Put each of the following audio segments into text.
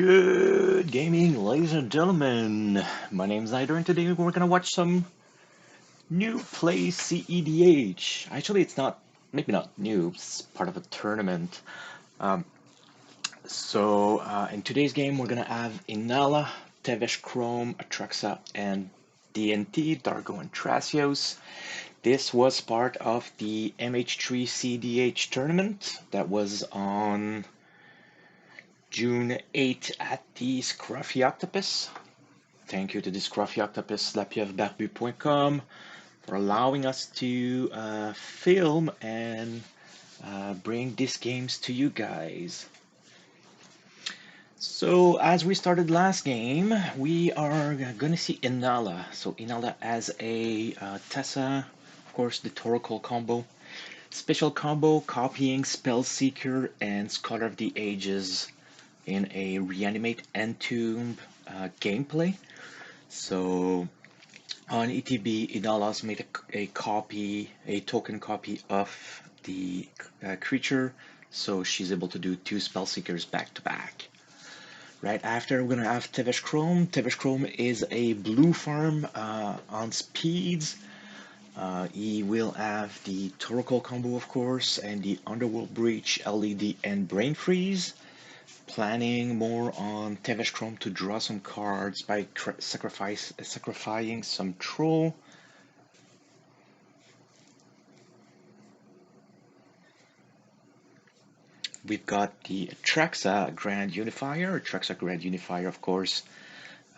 Good gaming, ladies and gentlemen. My name's Nider, and today we're gonna watch some new play cEDH. Actually, it's not, maybe not new, it's part of a tournament. Um, in today's game, we're gonna have Inalla, Tevesh&Kraum Atraxa, and DNT, Dargo&Thrasios. This was part of the MH3 cEDH tournament that was on June 8th at the Scruffy Octopus. Thank you to the Scruffy Octopus, lapievbarbu.com, for allowing us to film and bring these games to you guys. So, as we started last game, we are going to see Inala. So, Inala as a Tessa, of course, the Torkoal combo. Special combo, copying Spellseeker and Scholar of the Ages in a Reanimate Entomb gameplay. So on ETB, Inala's made a token copy of the creature, so she's able to do two Spellseekers back to back. Right after, we're gonna have Tevesh&Kraum. Tevesh&Kraum is a blue farm on speeds. He will have the Torkoal combo, of course, and the Underworld Breach, LED, and Brain Freeze. Planning more on Tevesh&Kraum to draw some cards by sacrificing some troll. We've got the Atraxa Grand Unifier. Atraxa Grand Unifier, of course,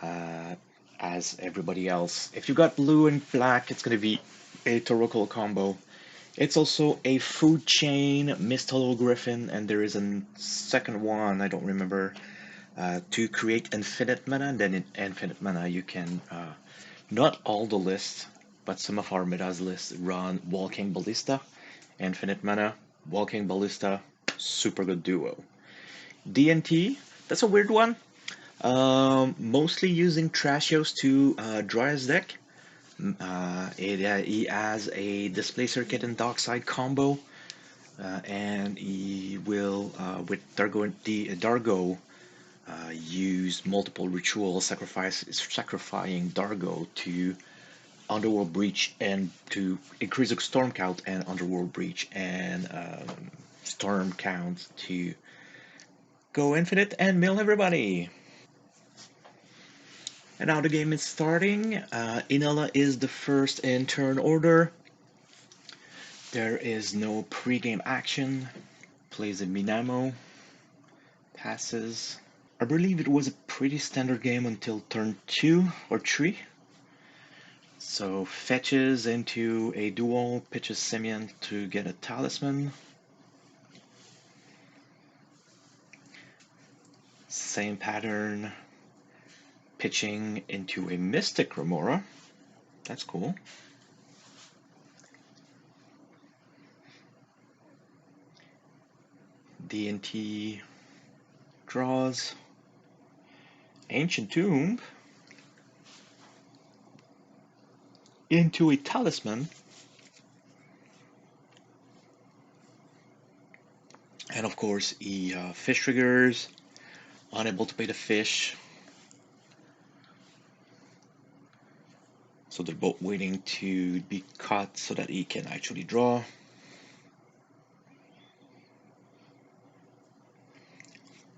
as everybody else. If you got blue and black, it's going to be a Torkoal combo. It's also a Food Chain, Mist Hollow Griffin, and there is a second one, I don't remember, to create infinite mana. And then in infinite mana, you can, not all the lists, but some of our metas lists run Walking Ballista, infinite mana, Walking Ballista, super good duo. DNT, that's a weird one. Mostly using Thrasios to draw his deck. He has a Display Circuit and Dockside combo, and he will, with Dargo, use multiple rituals, sacrificing Dargo to Underworld Breach and to increase the Storm count, and Underworld Breach and Storm count to go infinite and mill everybody. And now the game is starting. Inala is the first in turn order. There is no pre-game action. Plays a Minamo. Passes. I believe it was a pretty standard game until turn 2 or 3. So fetches into a duel, pitches Simeon to get a talisman. Same pattern. Pitching into a Mystic Remora. That's cool. DNT draws. Ancient Tomb into a talisman. And of course, he fish triggers, unable to pay the fish. So they're both waiting to be caught so that he can actually draw.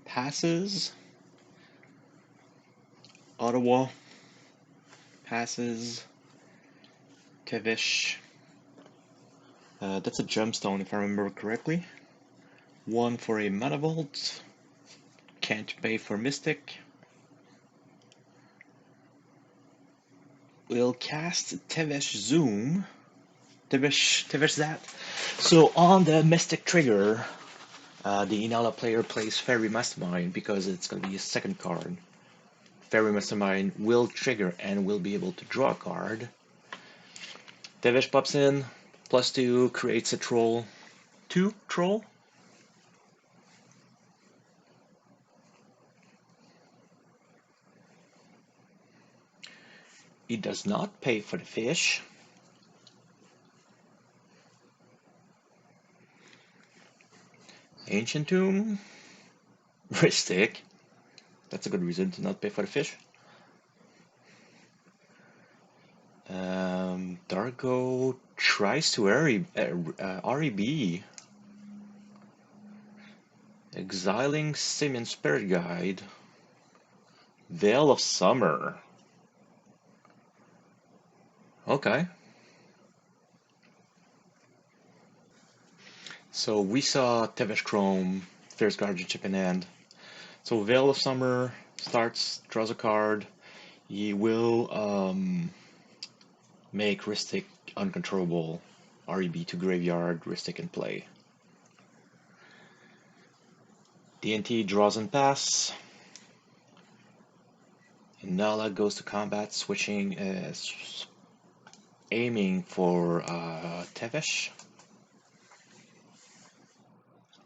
Passes. Ottawa. Passes. Tevesh. That's a gemstone if I remember correctly. One for a mana vault. Can't pay for Mystic. We'll cast Tevesh Zoom. Tevesh that. So on the Mystic trigger, the Inala player plays Fairy Mastermind because it's going to be a second card. Fairy Mastermind will trigger and will be able to draw a card. Tevesh pops in, +2, creates a troll. 2 troll. He does not pay for the fish. Ancient Tomb. Ristic. That's a good reason to not pay for the fish. Dargo tries to REB. Exiling Simian Spirit Guide. Veil of Summer. Okay. So we saw Tevesh&Kraum, Fierce Guardianship in hand. So Veil of Summer starts, draws a card. He will make Ristic uncontrollable. REB to graveyard, Ristic in play. DNT draws and pass. Inala goes to combat, switching, aiming for Tevesh.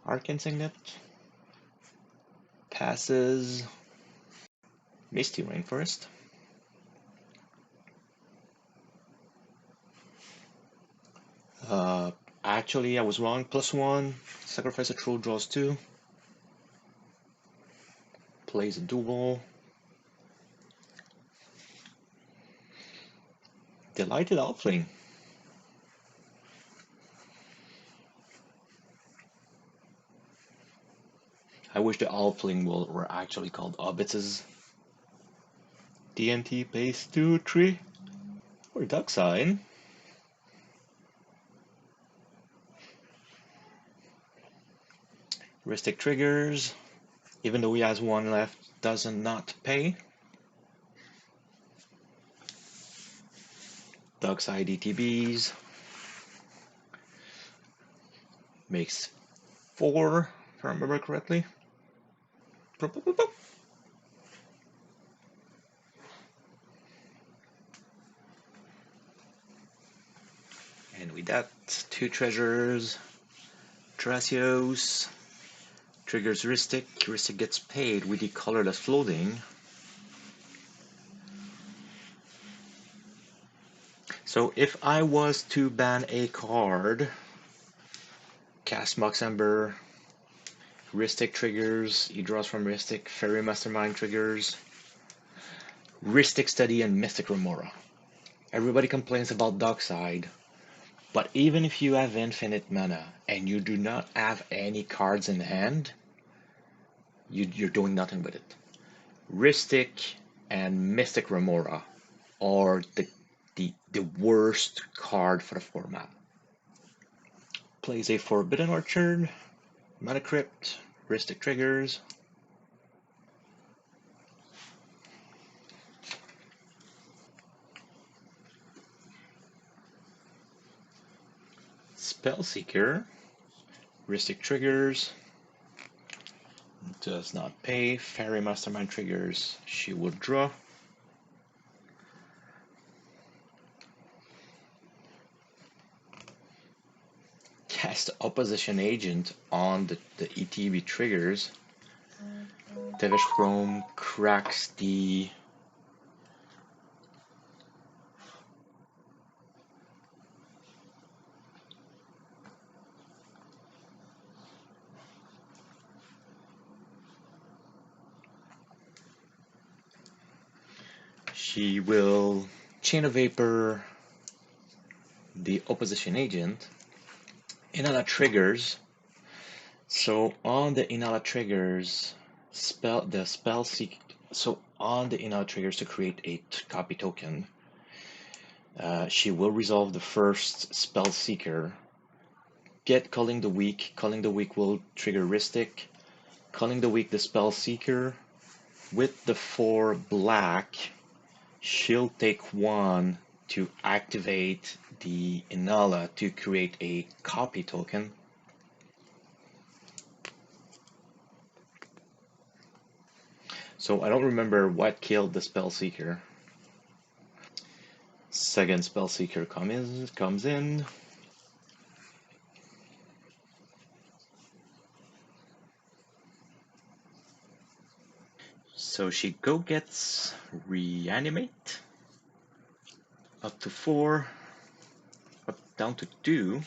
Arcane Signet. Passes. Misty Rainforest. Actually, I was wrong. +1. Sacrifice a troll, draws 2. Plays a duel. Delighted Elfling. I wish the Elfling were actually called Obbitzes. DNT pays 2, 3. Or Duck Sign. Ristic triggers. Even though he has 1 left, doesn't not pay. Duck Side ETBs. Makes 4, if I remember correctly. And with that, 2 treasures. Thrasios. Triggers Ristic. Ristic gets paid with the colorless floating. So if I was to ban a card, cast Mox Ember, Ristic triggers, he draws from Ristic, Fairy Mastermind triggers, Ristic Study, and Mystic Remora. Everybody complains about Dockside, but even if you have infinite mana and you do not have any cards in hand, you're doing nothing with it. Ristic and Mystic Remora are the worst card for the format. Plays a Forbidden Orchard, Mana Crypt, Ristic triggers. Spellseeker, Ristic triggers, does not pay. Fairy Mastermind triggers, she would draw. Cast Opposition Agent on the ETB triggers. Tevesh&Kraum cracks the she will Chain of Vapor the Opposition Agent. Inalla triggers. So on the Inalla triggers, so on the Inalla triggers to create a copy token, she will resolve the first Spellseeker. Get Culling the Weak. Culling the Weak will trigger Ristic. Culling the Weak the Spellseeker. With the 4 black, she'll take 1 to activate the Inala to create a copy token. So I don't remember what killed the Spellseeker. Second Spellseeker comes in. So she gets Reanimate. Up to 4. Up down to 2.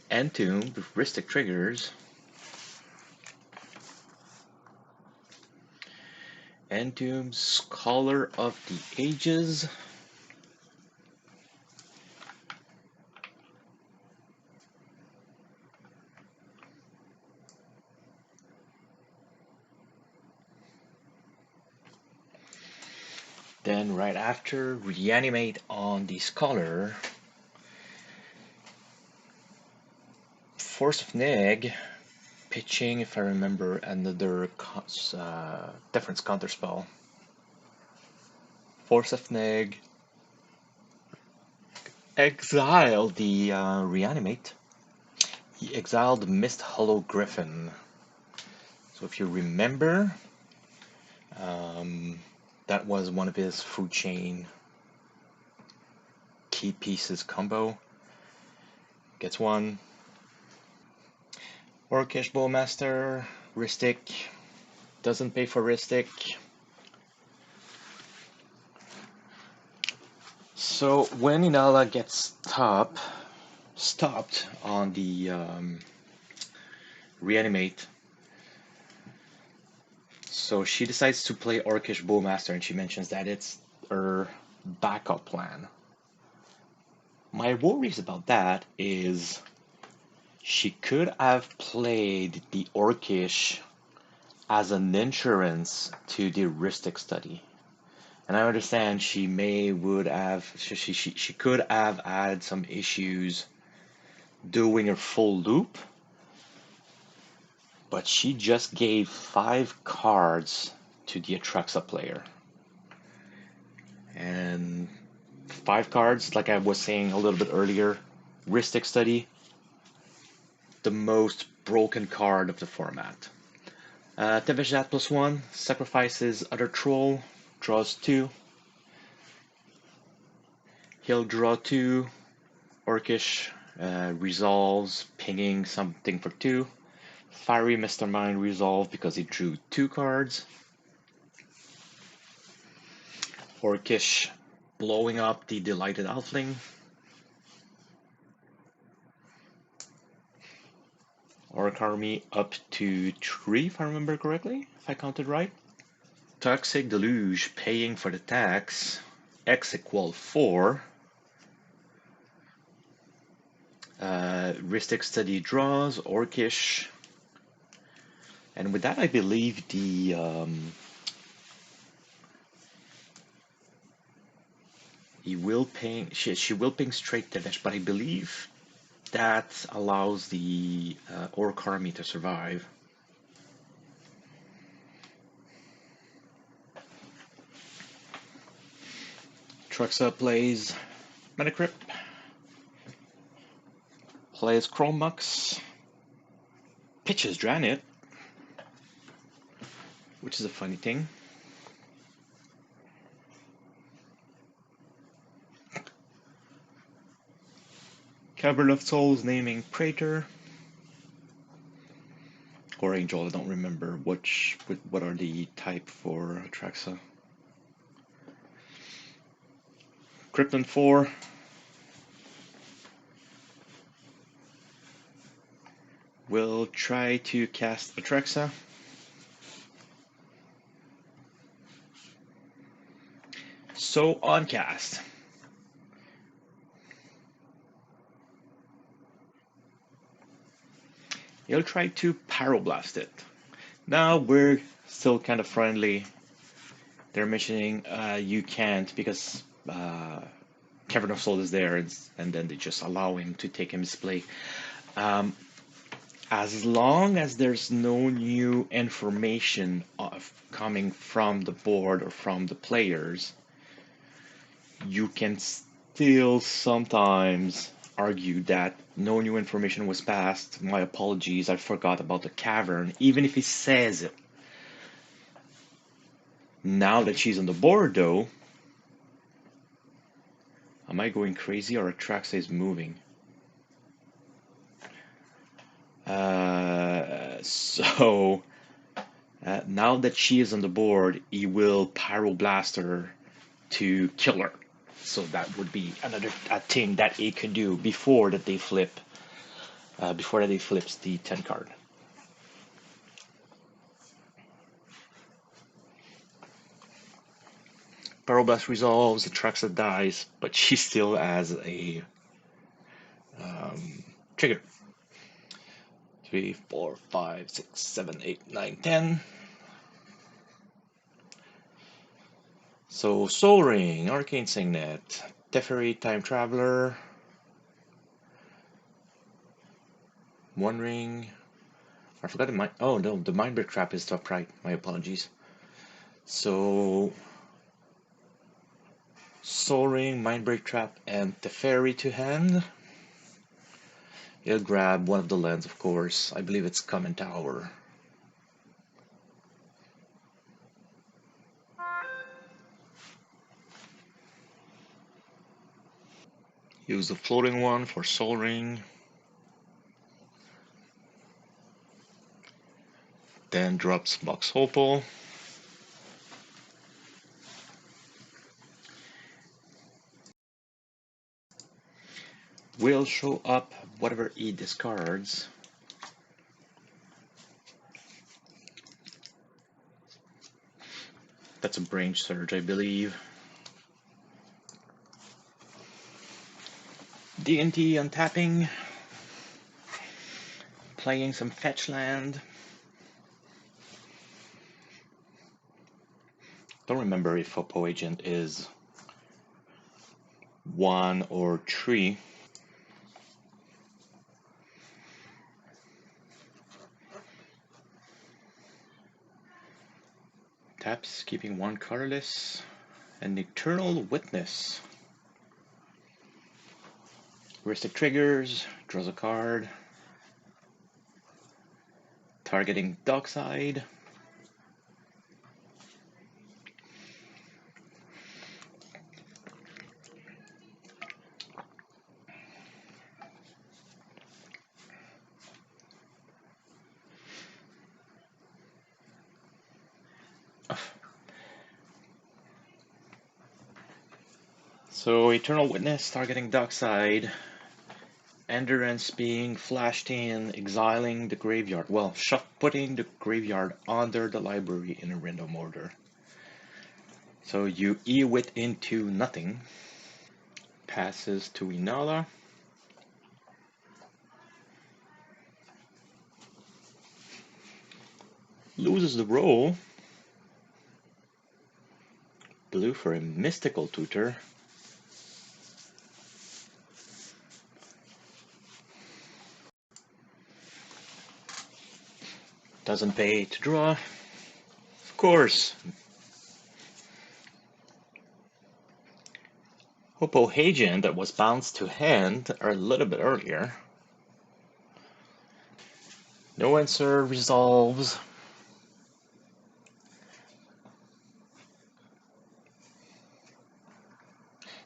Entomb with Ristic triggers. Entomb, Scholar of the Ages. Then right after, reanimate on the Scholar. Force of Neg, pitching, if I remember, another difference counterspell. Force of Neg, exile the reanimate. He exiled Mist Hollow Griffin. So if you remember, that was one of his food chain key pieces combo. Gets one. Orcish Bowmaster, Ristic, doesn't pay for Ristic. So when Inala gets stopped on the reanimate, so she decides to play Orcish Bowmaster, and she mentions that it's her backup plan. My worries about that is she could have played the Orcish as an insurance to the Ristic study. And I understand she could have had some issues doing a full loop, but she just gave 5 cards to the Atraxa player. And 5 cards, like I was saying a little bit earlier, Ristic study, the most broken card of the format. Tevesh +1 sacrifices other troll, draws 2. He'll draw 2. Orcish resolves, pinging something for 2. Fiery Mastermind resolve because he drew 2 cards. Orcish blowing up the Delighted Outling. Orc army up to 3, if I remember correctly, if I counted right. Toxic Deluge paying for the tax. X = 4. Ristic Study draws, Orcish. And with that, I believe the she will ping straight Tevesh, but I believe that allows the Orc army to survive. Atraxa plays Metacrypt, plays Chrome Mux, pitches Dranit, which is a funny thing. Cavern of Souls naming Praetor or Angel, I don't remember what are the type for Atraxa. Krypton 4. Will try to cast Atraxa. So on cast. He'll try to Pyroblast it. Now we're still kind of friendly. They're mentioning you can't because Cavern of Soul is there, and then they just allow him to take his play. As long as there's no new information coming from the board or from the players, you can still sometimes argue that no new information was passed. My apologies, I forgot about the cavern. Even if he says it. Now that she's on the board, though, am I going crazy or Atraxa is moving? Now that she is on the board, he will Pyroblast her to kill her. So that would be another thing that he could do before that they flip. Before that he flips the 10 card. Blast resolves, Atraxa dies, but she still has a trigger. 3, 4, 5, 6, 7, 8, 9, 10. So Soul Ring, Arcane Signet, Teferi Time Traveler, One Ring. I forgot the mind. Oh no, the Mind Break Trap is top right. My apologies. So Soul Ring, Mind Break Trap, and Teferi to hand. He'll grab one of the lands, of course. I believe it's Common Tower. Use the floating one for Soul Ring. Then drops Box Opal. Will show up whatever he discards. That's a Brain Surge, I believe. D&T untapping. Playing some fetch land. Don't remember if Oppo Agent is 1 or 3. Taps, keeping 1 colorless. An Eternal Witness. Heuristic triggers, draws a card. Targeting Dockside. So Eternal Witness targeting Dockside. Endurance being flashed in, exiling the graveyard. Well, putting the graveyard under the library in a random order. So you E-wit into nothing. Passes to Inala. Loses the roll. Blue for a Mystical Tutor. Doesn't pay to draw. Of course. Oppo Agent that was bounced to hand a little bit earlier. No answer resolves.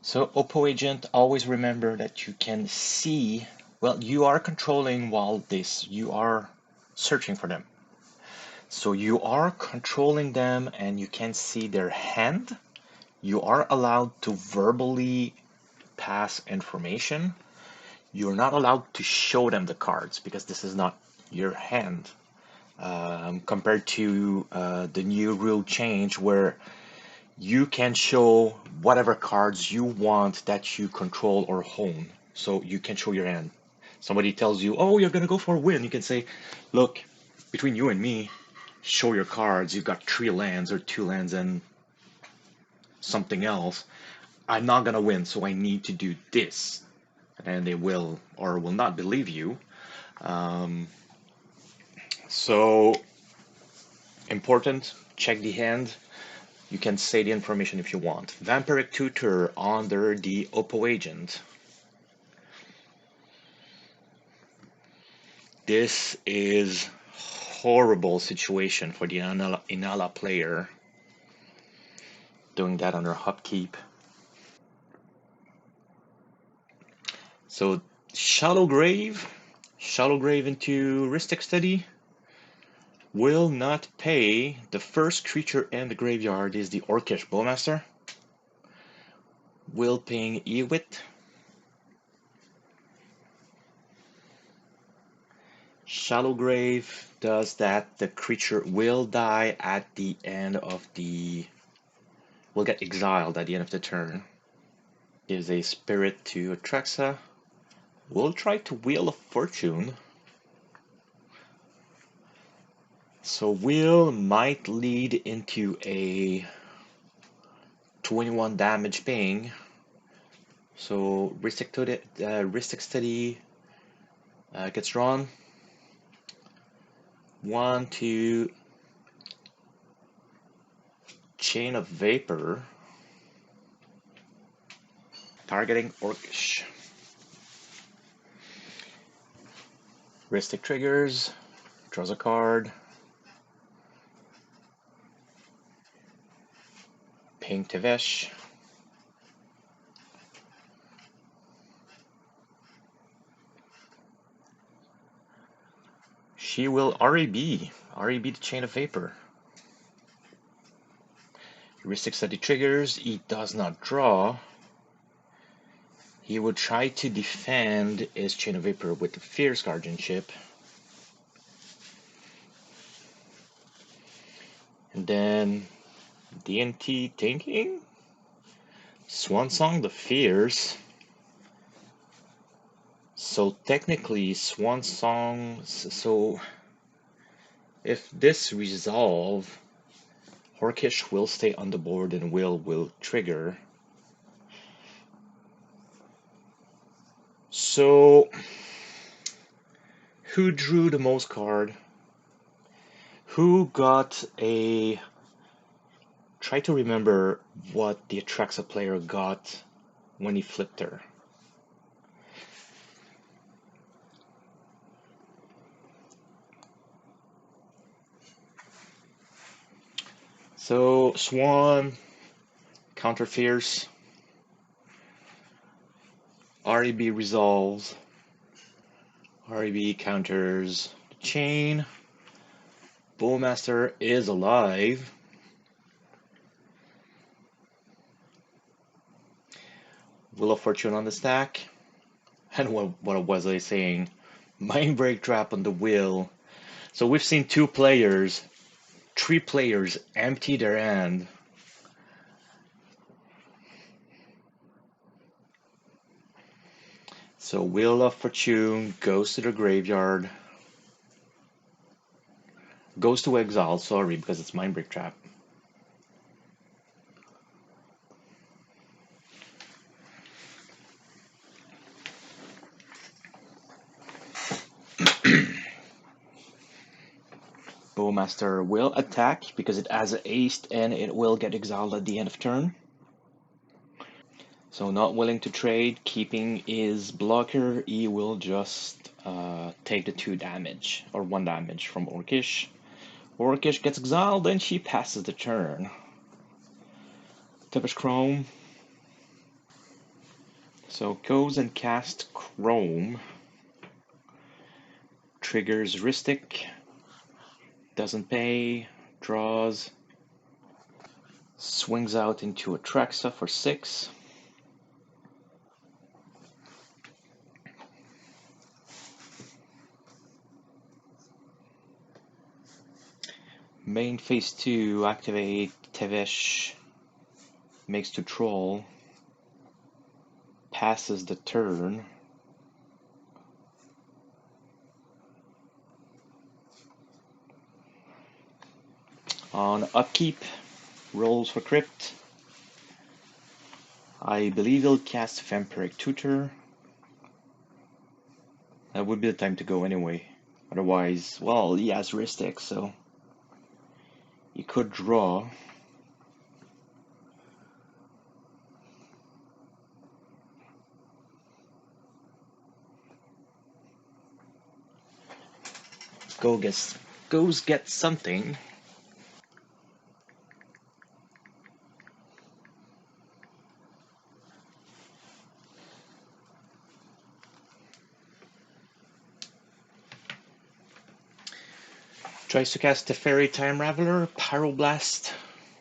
So Oppo Agent, always remember that you can see, well, you are controlling while you are searching for them. So you are controlling them and you can see their hand. You are allowed to verbally pass information. You're not allowed to show them the cards because this is not your hand. Compared to the new rule change where you can show whatever cards you want that you control or own. So you can show your hand. Somebody tells you, oh, you're going to go for a win. You can say, look, between you and me, show your cards. You've got 3 lands or 2 lands and something else. I'm not going to win, so I need to do this. And they will or will not believe you. So important, check the hand. You can say the information if you want. Vampiric Tutor under the Oppo Agent. This is horrible situation for the Inala player. Doing that under upkeep. So Shallow Grave into Ristic Study. Will not pay. The first creature in the graveyard is the Orcish Bowmaster. Will ping Ewit. Shallow Grave does that. The creature will die at the end of the... will get exiled at the end of the turn. Gives a spirit to Atraxa. We'll try to Wheel of Fortune. So Wheel might lead into a 21 damage ping. So Ristic Study gets drawn. 1, 2, Chain of Vapor. Targeting Orcish. Ristic triggers, draws a card. Ping Tevesh. She will RAB the Chain of Vapor. Heuristic Study triggers, he does not draw. He would try to defend his Chain of Vapor with the Fierce Guardianship. And then DNT thinking? Swansong the Fierce. So technically Swansong, so if this resolve, Orcish will stay on the board and will trigger. So who drew the most card? Who got a... Try to remember what the Atraxa player got when he flipped her. So Swan, counter Fierce, REB resolves, REB counters the Chain, Bowmaster is alive, Wheel of Fortune on the stack, and what was I saying? Mind Break Trap on the wheel. So we've seen 3 players empty their hand. So Wheel of Fortune goes to the graveyard. Goes to exile, sorry, because it's Mind Break Trap. Bowmaster will attack because it has an ace and it will get exiled at the end of turn. So not willing to trade, keeping his blocker, he will just take the 2 damage, or 1 damage from Orcish. Orcish gets exiled and she passes the turn. Tevesh&Kraum. So goes and casts Chrome. Triggers Ristic. Doesn't pay. Draws. Swings out into Atraxa for 6. Main phase 2, activate Tevesh, makes 2 troll, passes the turn. On upkeep, rolls for crypt. I believe he'll cast Vampiric Tutor. That would be the time to go anyway. Otherwise, well, he has Ristic, so he could draw. Goes get something. Tries to cast Teferi Time Raveler, Pyroblast,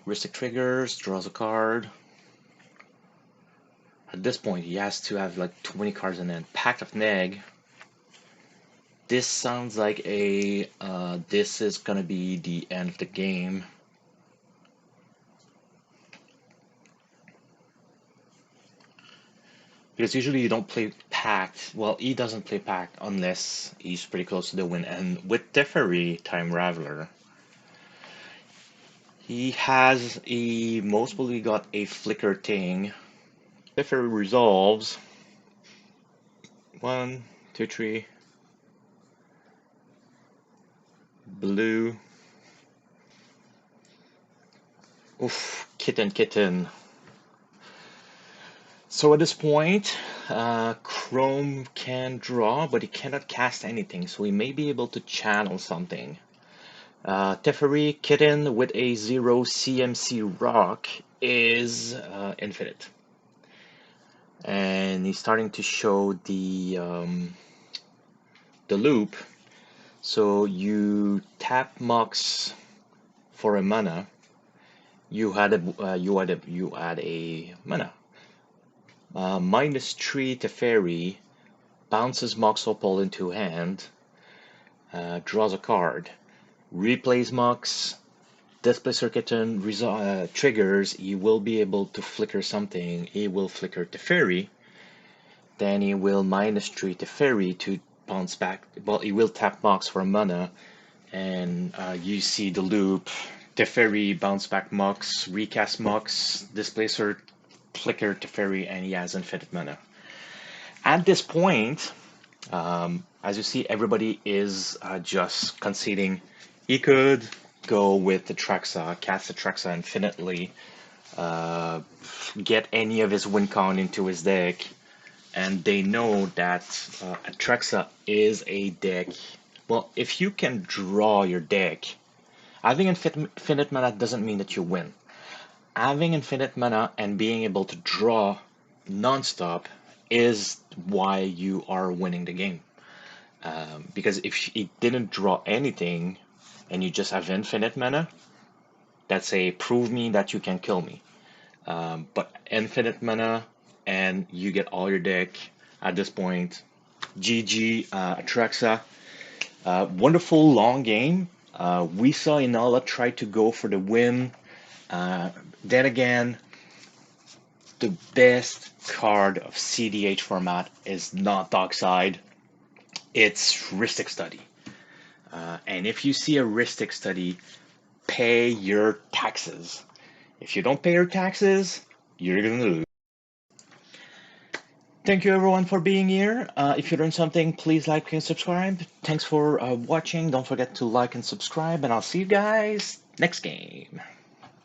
Ristic triggers, draws a card. At this point, he has to have like 20 cards and then Pact of Neg. This sounds like a, this is gonna be the end of the game. Because usually you don't play packed. Well, he doesn't play packed unless he's pretty close to the win. And with Teferi, Time Raveler, he most probably got a flicker thing. Teferi resolves. 1, 2, 3. Blue. Oof, kitten. So at this point, Chrome can draw, but he cannot cast anything, so he may be able to channel something. Teferi Kitten with a 0 CMC Rock is infinite. And he's starting to show the loop. So you tap Mox for a mana. You add a mana. -3 Teferi bounces Mox Opal into hand, draws a card, replays Mox, Displacer Kitten triggers. He will be able to flicker something. He will flicker Teferi. Then he will -3 Teferi to bounce back. Well, he will tap Mox for mana, and you see the loop. Teferi, bounce back Mox, recast Mox, Displacer, flicker Teferi, and he has infinite mana. At this point, as you see, everybody is just conceding. He could go with Atraxa, cast Atraxa infinitely, get any of his win con into his deck, and they know that Atraxa is a deck. Well, if you can draw your deck, having infinite mana doesn't mean that you win. Having infinite mana and being able to draw non-stop is why you are winning the game. Because if he didn't draw anything and you just have infinite mana, that's a prove me that you can kill me. But infinite mana and you get all your deck at this point. GG, Atraxa. Wonderful long game. We saw Inala try to go for the win. Then again, the best card of cEDH format is not Dockside. It's Rhystic Study. And if you see a Rhystic Study, pay your taxes. If you don't pay your taxes, you're gonna lose. Thank you everyone for being here. If you learned something, please like and subscribe. Thanks for watching. Don't forget to like and subscribe, and I'll see you guys next game.